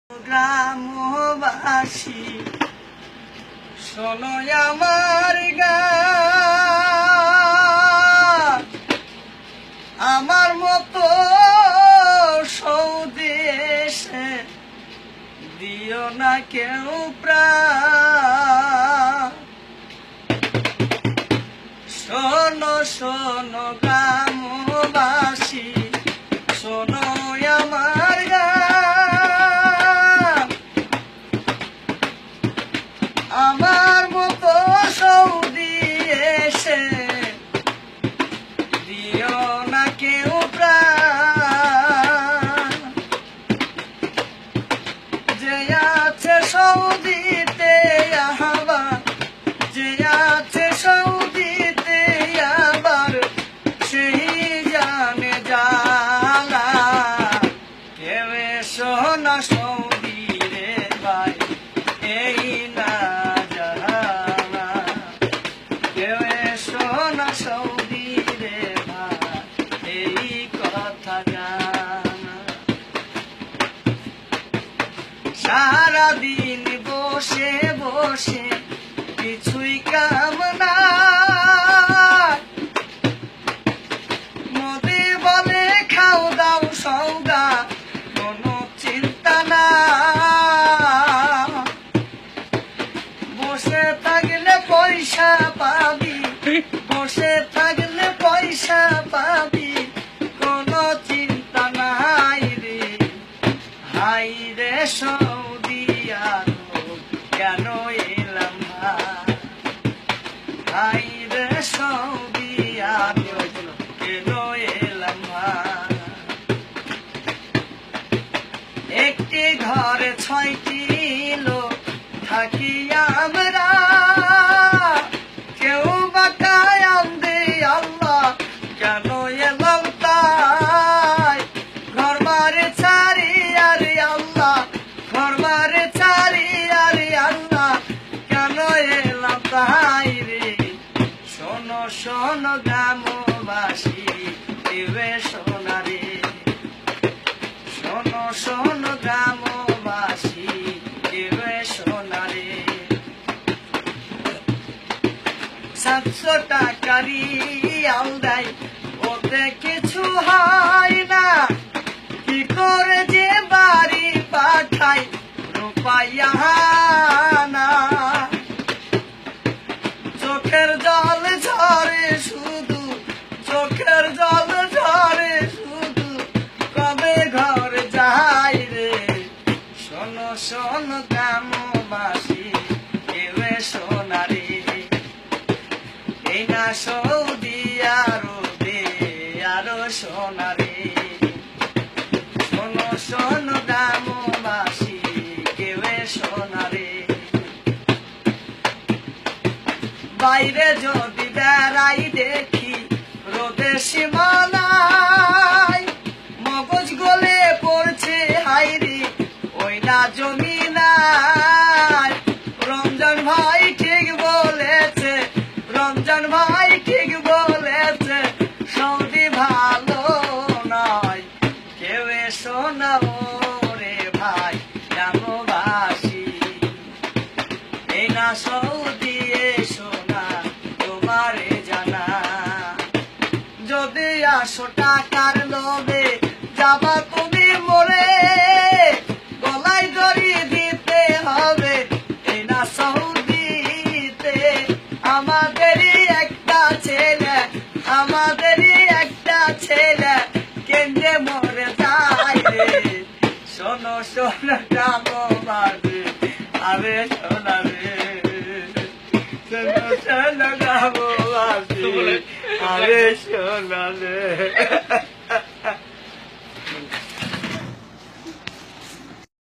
গ্রামবাসী শোনো আমার গান, আমার মতো সৌদেশে দিও না কেউ প্রাণ। শোনো শোনো গ্রামবাসী শোনো আমার গান, আমার মতো সৌদি এসে দিও না কেউ প্রাণ। যে আছে সৌদিতে আবার, যে আছে সৌদিতে আবার সেই জানে জ্বালা। কেউ সোনা সৌদি রে ভাই এই না জানা, কেউ সোনা সৌদি রে ভাই এই কথা জানা। সারাদিন বসে বসে কিছুই কাম না, মোদি বলে খাও দাও সৌদা কোনো চিন্তা না। বসে থাকলে পয়সা পাবি, বসে থাকলে পয়সা পাবি কোনো চিন্তা নাই রে। হাই রে সৌদি আরব কেন এলাম ভাই, হাই রে সৌদি আরব কেন এলাম ভাই। একটি ঘরে 6টি লোক থাকি আমরা, কেউ বা কায়াম দে আল্লাহ কেন এলাম তাই। ঘর মারে ছাড়ি আরে আল্লাহ, ঘর মারে ছাড়ি আরে আল্লাহ কেন এলাম তাই রে। শোনো শোনো গ্রামবাসী এবে শোনা রে, শোনো শোনো গ্রামবাসী এবে শোনা রে। 700 টাকারই আলদাই ওতে কিছু হয় না, কি করে যে বাড়ি পাঠাই রূপাইয়া না। চোখের জল ঝরে শুধু, চোখের জল ঝরে শুধু কবে ঘর যাই রে। শোনো শোনো গ্রামবাসী এবে শোনা রে, এই না সৌদি আরবে আরো শোনা রে। শোনো শোনো গ্রামবাসী কেবে শোনা রে। বাইরে যদি বেড়াই দেখি রোদে সীমানায়, মগজ গলে পড়ছে হাইরি ওই না জমি নাই। রমজান ভাই ঠিক বলেছে, রমজান ভাই ঠিক বলেছে সৌদি ভালো নয়। কেউ শোনা রে ভাই গ্রামবাসী, এই না সৌদি শোনা তোমারে জানা। যদি 800 টাকার লোভে যাবা তুমি মরে, গলায় দড়ি দিতে হবে এই না সৌদিতে। আমাদেরই একটা ছেলে, আমাদেরই একটা ছেলে কেন্দ্রে মরে যায় রে। শোনো শোনো গ্রামবাসী আরে শোনা রে, শোনো শোনো গ্রামবাসী আরে শোনা রে।